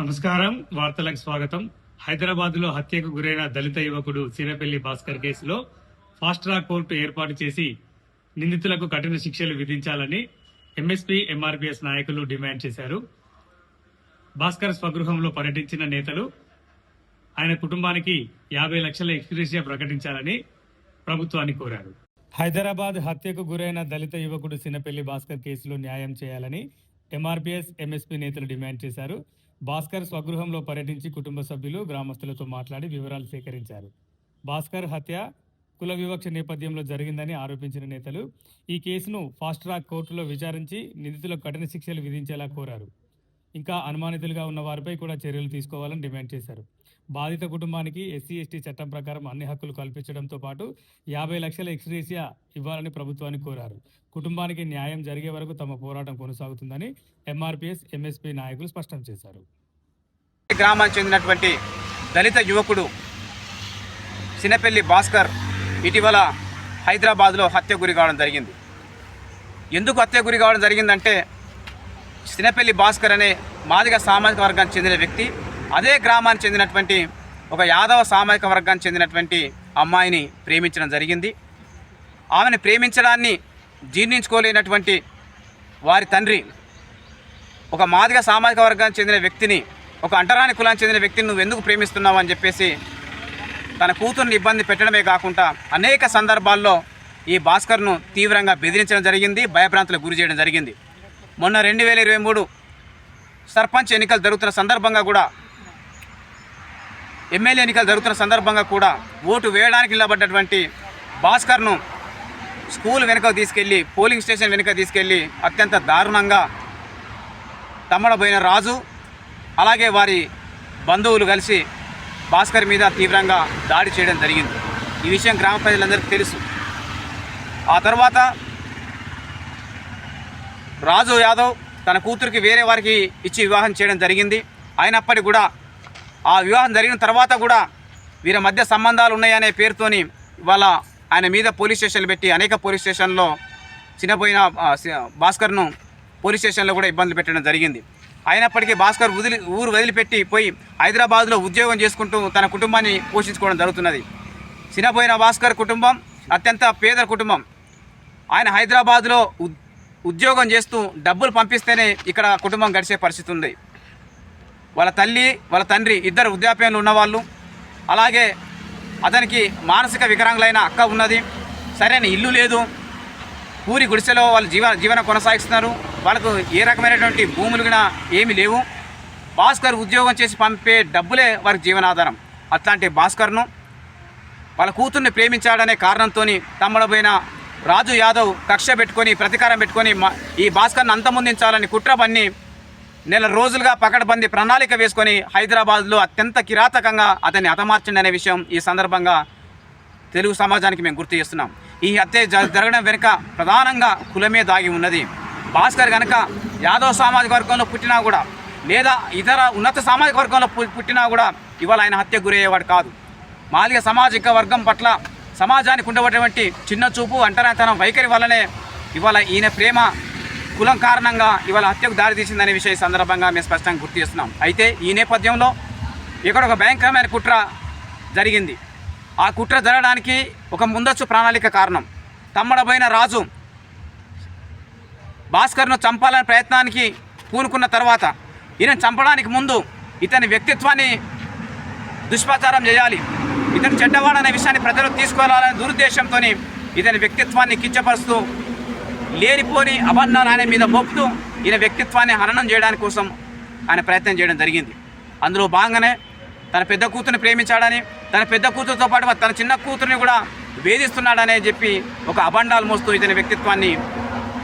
నమస్కారం. వార్తలకు స్వాగతం. హైదరాబాద్ లో హత్యకు గురైన దళిత యువకుడు సీనపల్లి భాస్కర్ కేసులో ఫాస్ట్ ట్రాక్ కోర్టు ఏర్పాటు చేసి నిందితులకు కఠిన శిక్షలు విధించాలని ఎంఎస్పీ ఎంఆర్పీఎస్ నాయకులు డిమాండ్ చేశారు. భాస్కర్ స్వగృహంలో పర్యటించిన నేతలు ఆయన కుటుంబానికి 50 లక్షల ఎక్స్గ్రేషియా ప్రకటించాలని ప్రభుత్వాన్ని కోరారు. హైదరాబాద్ హత్యకు గురైన దళిత యువకుడు సీనపల్లి భాస్కర్ కేసులో న్యాయం చేయాలని ఎంఆర్పీఎస్ ఎంఎస్పీ నేతలు డిమాండ్ చేశారు. భాస్కర్ స్వగృహంలో పర్యటించి కుటుంబ సభ్యులు గ్రామస్తులతో మాట్లాడి వివరాలు సేకరించారు. భాస్కర్ హత్య కుల వివక్ష నేపథ్యంలో జరిగిందని ఆరోపించిన నేతలు ఈ కేసును ఫాస్ట్ ట్రాక్ కోర్టులో విచారించి నిందితులకు కఠిన శిక్షలు విధించేలా కోరారు. ఇంకా అనుమానితులుగా ఉన్న వారిపై కూడా చర్యలు తీసుకోవాలని డిమాండ్ చేశారు. బాధిత కుటుంబానికి ఎస్సీ ఎస్టీ చట్టం ప్రకారం అన్ని హక్కులు కల్పించడంతో పాటు 50 లక్షల ఎక్స్గ్రేషియా ఇవ్వాలని ప్రభుత్వాన్ని కోరారు. కుటుంబానికి న్యాయం జరిగే వరకు తమ పోరాటం కొనసాగుతుందని ఎంఆర్పీఎస్ ఎంఎస్పీ నాయకులు స్పష్టం చేశారు. గ్రామానికి చెందినటువంటి దళిత యువకుడు సీనపల్లి భాస్కర్ ఇటీవల హైదరాబాద్లో హత్య గురి కావడం జరిగింది. ఎందుకు హత్య గురి కావడం జరిగిందంటే సీనపల్లి భాస్కర్ అనే మాదిగ సామాజిక వర్గానికి చెందిన వ్యక్తి అదే గ్రామానికి చెందినటువంటి ఒక యాదవ సామాజిక వర్గానికి చెందినటువంటి అమ్మాయిని ప్రేమించడం జరిగింది. ఆమెను ప్రేమించడాన్ని జీర్ణించుకోలేనటువంటి వారి తండ్రి ఒక మాదిగ సామాజిక వర్గానికి చెందిన వ్యక్తిని, ఒక అంటరాని కులానికి చెందిన వ్యక్తిని నువ్వు ఎందుకు ప్రేమిస్తున్నావు అని చెప్పేసి తన కూతుర్ని ఇబ్బంది పెట్టడమే కాకుండా అనేక సందర్భాల్లో ఈ భాస్కర్ను తీవ్రంగా బెదిరించడం జరిగింది, భయభ్రాంతులకు గురి చేయడం జరిగింది. మొన్న 2023 సర్పంచ్ ఎన్నికలు జరుగుతున్న సందర్భంగా కూడా, ఎమ్మెల్యే ఎన్నికలు జరుగుతున్న సందర్భంగా కూడా ఓటు వేయడానికి నిలబడ్డటువంటి భాస్కర్ను స్కూల్ వెనుక తీసుకెళ్ళి, పోలింగ్ స్టేషన్ వెనుక తీసుకెళ్ళి అత్యంత దారుణంగా తమ్మడబోయిన రాజు అలాగే వారి బంధువులు కలిసి భాస్కర్ మీద తీవ్రంగా దాడి చేయడం జరిగింది. ఈ విషయం గ్రామ ప్రజలందరికీ తెలుసు. ఆ తర్వాత రాజు యాదవ్ తన కూతురికి వేరే వారికి ఇచ్చి వివాహం చేయడం జరిగింది. అయినప్పటికీ కూడా ఆ వివాహం జరిగిన తర్వాత కూడా వీరి మధ్య సంబంధాలు ఉన్నాయనే పేరుతోని ఇవాళ ఆయన మీద పోలీస్ స్టేషన్లు పెట్టి అనేక పోలీస్ స్టేషన్లో చిన్నపోయిన భాస్కర్ను పోలీస్ స్టేషన్లో కూడా ఇబ్బందులు పెట్టడం జరిగింది. అయినప్పటికీ భాస్కర్ ఊరు వదిలిపెట్టి పోయి హైదరాబాద్లో ఉద్యోగం చేసుకుంటూ తన కుటుంబాన్ని పోషించుకోవడం జరుగుతున్నది. చిన్నపోయిన భాస్కర్ కుటుంబం అత్యంత పేద కుటుంబం. ఆయన హైదరాబాద్లో ఉద్యోగం చేస్తూ డబ్బులు పంపిస్తేనే ఇక్కడ కుటుంబం గడిచే పరిస్థితి ఉంది. వాళ్ళ తల్లి వాళ్ళ తండ్రి ఇద్దరు వృద్ధాప్యంలో ఉన్నవాళ్ళు, అలాగే అతనికి మానసిక వికలాంగులైన అక్క ఉన్నది. సరైన ఇల్లు లేదు, పూరి గుడిసెలో వాళ్ళు జీవనం కొనసాగిస్తున్నారు. వాళ్ళకు ఏ రకమైనటువంటి భూములు కూడా ఏమీ లేవు. భాస్కర్ ఉద్యోగం చేసి పంపే డబ్బులే వారికి జీవనాధారం. అట్లాంటి భాస్కర్ను వాళ్ళ కూతుర్ని ప్రేమించాడనే కారణంతో తమ్మడబోయిన రాజు యాదవ్ కక్ష పెట్టుకొని ప్రతీకారం పెట్టుకొని ఈ భాస్కర్ను అంతమొందించాలని కుట్ర పన్ని నెల రోజులుగా పకడ్బందీ ప్రణాళిక వేసుకొని హైదరాబాద్లో అత్యంత కిరాతకంగా అతన్ని హతమార్చండి అనే విషయం ఈ సందర్భంగా తెలుగు సమాజానికి మేము గుర్తు చేస్తున్నాం. ఈ హత్య జరగడం వెనుక ప్రధానంగా కులమే దాగి ఉన్నది. భాస్కర్ కనుక యాదవ్ సామాజిక వర్గంలో పుట్టినా కూడా, లేదా ఇతర ఉన్నత సామాజిక వర్గంలో పుట్టినా కూడా ఇవాళ ఆయన హత్య గురయ్యేవాడు కాదు. మాదిగ సామాజిక వర్గం పట్ల సమాజానికి ఉండేటువంటి చిన్న చూపు, అంటరానితనం వైఖరి వల్లనే ఇవాళ ఈయన ప్రేమ కులం కారణంగా ఇవాళ హత్యకు దారితీసిందనే విషయం ఈ సందర్భంగా మేము స్పష్టంగా గుర్తు చేస్తున్నాం. అయితే ఈ నేపథ్యంలో ఇక్కడ ఒక భయంకరమైన కుట్ర జరిగింది. ఆ కుట్ర జరగడానికి ఒక ముందస్తు ప్రణాళిక కారణం. తమ్మడబోయిన రాజు భాస్కర్ను చంపాలనే ప్రయత్నానికి పూనుకున్న తర్వాత ఈయన చంపడానికి ముందు ఇతని వ్యక్తిత్వాన్ని దుష్ప్రచారం చేయాలి, ఇతను చెడ్డవాడనే విషయాన్ని ప్రజలకు తీసుకువెళ్ళాలనే దురుద్దేశంతో ఇతని వ్యక్తిత్వాన్ని కించపరుస్తూ లేనిపోని అబద్ధాలు ఆయన మీద మోపుతూ ఈయన వ్యక్తిత్వాన్ని హననం చేయడానికి కోసం ఆయన ప్రయత్నం చేయడం జరిగింది. అందులో భాగంగానే తన పెద్ద కూతురిని ప్రేమించాడని, తన పెద్ద కూతురుతో పాటు తన చిన్న కూతురిని కూడా వేధిస్తున్నాడని చెప్పి ఒక అబండాలు మోస్తూ ఇతని వ్యక్తిత్వాన్ని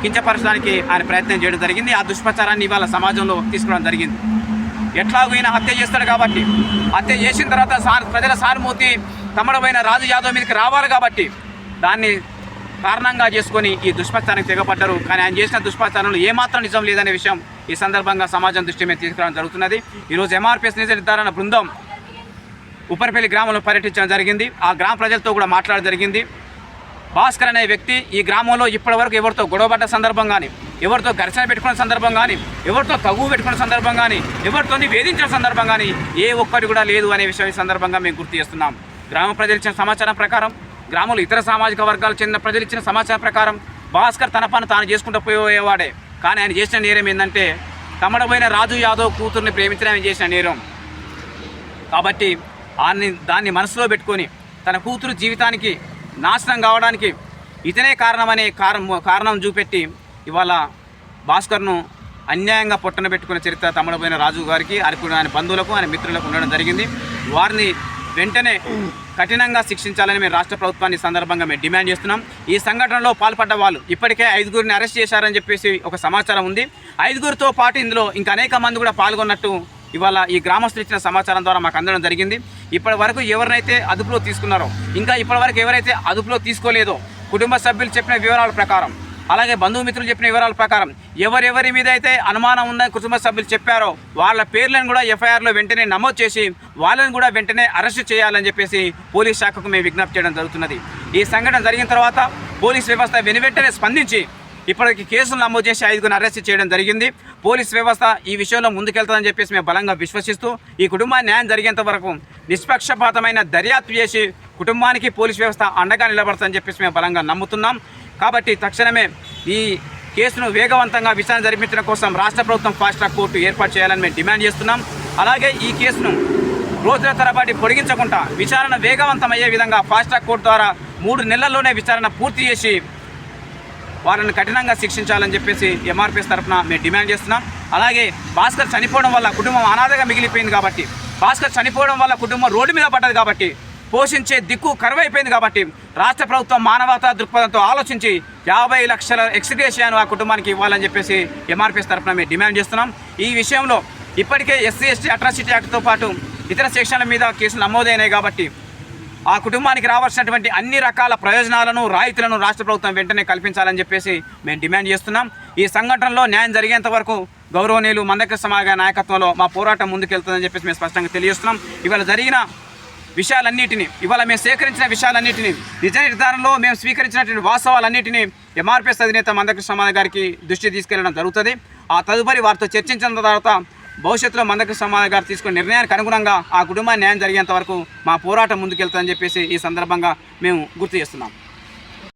కించపరచడానికి ఆయన ప్రయత్నం చేయడం జరిగింది. ఆ దుష్ప్రచారాన్ని ఇవాళ సమాజంలో తీసుకోవడం జరిగింది. ఎట్లాగో ఈయన హత్య చేస్తాడు కాబట్టి, హత్య చేసిన తర్వాత ప్రజల సానుభూతి తమ్మడబోయిన రాజు యాదవ్ మీదకి రావాలి కాబట్టి దాన్ని కారణంగా చేసుకొని ఈ దుష్ప్రచారానికి తెగపడ్డారు. కానీ ఆయన చేసిన దుష్ప్రచారంలో ఏమాత్రం నిజం లేదనే విషయం ఈ సందర్భంగా సమాజం దృష్టి మీద తీసుకురావడం జరుగుతున్నది. ఈరోజు ఎంఆర్పీఎస్ నిజ నిర్ధారణ బృందం ఉప్పరపల్లి గ్రామంలో పర్యటించడం జరిగింది. ఆ గ్రామ ప్రజలతో కూడా మాట్లాడడం జరిగింది. భాస్కర్ అనే వ్యక్తి ఈ గ్రామంలో ఇప్పటివరకు ఎవరితో గొడవపడ్డ సందర్భం కానీ, ఎవరితో ఘర్షణ పెట్టుకున్న సందర్భం కానీ, ఎవరితో తగువ పెట్టుకున్న సందర్భం కానీ, ఎవరితో వేధించిన సందర్భం కానీ ఏ ఒక్కటి కూడా లేదు అనే విషయం ఈ సందర్భంగా మేము గుర్తు చేస్తున్నాం. గ్రామ ప్రజలు ఇచ్చిన సమాచారం ప్రకారం, గ్రామంలో ఇతర సామాజిక వర్గాలకు చెందిన ప్రజలు ఇచ్చిన సమాచారం ప్రకారం భాస్కర్ తన పని తాను చేసుకుంటూ పోయేవాడే. కానీ ఆయన చేసిన నేరం ఏంటంటే తమడబోయిన రాజు యాదవ్ కూతుర్ని ప్రేమించడం ఆయన చేసిన నేరం. కాబట్టి దాన్ని మనసులో పెట్టుకొని తన కూతురు జీవితానికి నాశనం కావడానికి ఇతనే కారణమనే కారణం చూపెట్టి ఇవాళ భాస్కర్ను అన్యాయంగా పొట్టన పెట్టుకునే చరిత్ర తమడబోయిన రాజు గారికి, ఆయన బంధువులకు, ఆయన మిత్రులకు ఉండడం జరిగింది. వారిని వెంటనే కఠినంగా శిక్షించాలని మేము రాష్ట్ర ప్రభుత్వాన్ని సందర్భంగా మేము డిమాండ్ చేస్తున్నాం. ఈ సంఘటనలో పాల్పడ్డ వాళ్ళు ఇప్పటికే 5గురిని అరెస్ట్ చేశారని చెప్పేసి ఒక సమాచారం ఉంది. 5గురితో పాటు ఇందులో ఇంకా అనేక మంది కూడా పాల్గొన్నట్టు ఇవాళ ఈ గ్రామస్తులు ఇచ్చిన సమాచారం ద్వారా మాకు అందడం జరిగింది. ఇప్పటి వరకు ఎవరినైతే అదుపులో తీసుకున్నారో, ఇంకా ఇప్పటి వరకు ఎవరైతే అదుపులో తీసుకోలేదో, కుటుంబ సభ్యులు చెప్పిన వివరాల ప్రకారం, అలాగే బంధుమిత్రులు చెప్పిన వివరాల ప్రకారం ఎవరెవరి మీద అయితే అనుమానం ఉందని కుటుంబ సభ్యులు చెప్పారో వాళ్ళ పేర్లను కూడా ఎఫ్ఐఆర్లో వెంటనే నమోదు చేసి వాళ్ళని కూడా వెంటనే అరెస్టు చేయాలని చెప్పేసి పోలీస్ శాఖకు మేము విజ్ఞప్తి చేయడం జరుగుతున్నది. ఈ సంఘటన జరిగిన తర్వాత పోలీస్ వ్యవస్థ వెనువెంటనే స్పందించి ఇప్పటికి కేసులు నమోదు చేసి 5గురిని అరెస్ట్ చేయడం జరిగింది. పోలీస్ వ్యవస్థ ఈ విషయంలో ముందుకెళ్తుందని చెప్పేసి మేము బలంగా విశ్వసిస్తూ ఈ కుటుంబానికి న్యాయం జరిగేంత వరకు నిష్పక్షపాతమైన దర్యాప్తు చేసి కుటుంబానికి పోలీస్ వ్యవస్థ అండగా నిలబడుతుందని చెప్పేసి మేము బలంగా నమ్ముతున్నాం. కాబట్టి తక్షణమే ఈ కేసును వేగవంతంగా విచారణ జరిపించడం కోసం రాష్ట్ర ప్రభుత్వం ఫాస్ట్ ట్రాక్ కోర్టు ఏర్పాటు చేయాలని మేము డిమాండ్ చేస్తున్నాం. అలాగే ఈ కేసును రోజుల తరబడి పొడిగించకుండా విచారణ వేగవంతమయ్యే విధంగా ఫాస్ట్ ట్రాక్ కోర్టు ద్వారా 3 నెలల్లోనే విచారణ పూర్తి చేసి వారిని కఠినంగా శిక్షించాలని చెప్పేసి ఎంఆర్పీఎస్ తరఫున మేము డిమాండ్ చేస్తున్నాం. అలాగే భాస్కర్ చనిపోవడం వల్ల కుటుంబం అనాథగా మిగిలిపోయింది కాబట్టి, భాస్కర్ చనిపోవడం వల్ల కుటుంబం రోడ్డు మీద పడ్డది కాబట్టి, పోషించే దిక్కు కరువైపోయింది కాబట్టి రాష్ట్ర ప్రభుత్వం మానవతా దృక్పథంతో ఆలోచించి 50 లక్షల ఎక్స్గ్రేషియాను ఆ కుటుంబానికి ఇవ్వాలని చెప్పేసి ఎంఆర్పీఎస్ తరఫున మేము డిమాండ్ చేస్తున్నాం. ఈ విషయంలో ఇప్పటికే ఎస్సీ ఎస్టీ అట్రాసిటీ యాక్ట్తో పాటు ఇతర సెక్షన్ల మీద కేసులు నమోదైనాయి కాబట్టి ఆ కుటుంబానికి రావాల్సినటువంటి అన్ని రకాల ప్రయోజనాలను, రాయితీలను రాష్ట్ర ప్రభుత్వం వెంటనే కల్పించాలని చెప్పేసి మేము డిమాండ్ చేస్తున్నాం. ఈ సంఘటనలో న్యాయం జరిగేంత వరకు గౌరవనీయులు మందకృష్ణ మాదిగ నాయకత్వంలో మా పోరాటం ముందుకెళ్తుందని చెప్పేసి మేము స్పష్టంగా తెలియజేస్తున్నాం. ఇవాళ జరిగిన విషయాలన్నిటినీ, ఇవాళ మేము సేకరించిన విషయాలన్నిటినీ, నిజ నిర్ధారణలో మేము స్వీకరించినటువంటి వాస్తవాలన్నిటినీ ఎంఆర్పీఎస్ అధినేత మందకృష్ణ మాదిగ గారికి దృష్టి తీసుకెళ్లడం జరుగుతుంది. ఆ తదుపరి వారితో చర్చించిన తర్వాత భవిష్యత్తులో మందకృష్ణ మాదిగ గారు తీసుకున్న నిర్ణయానికి అనుగుణంగా ఆ కుటుంబాన్ని న్యాయం జరిగేంత వరకు మా పోరాటం ముందుకెళ్తుందని చెప్పేసి ఈ సందర్భంగా మేము గుర్తు చేస్తున్నాం.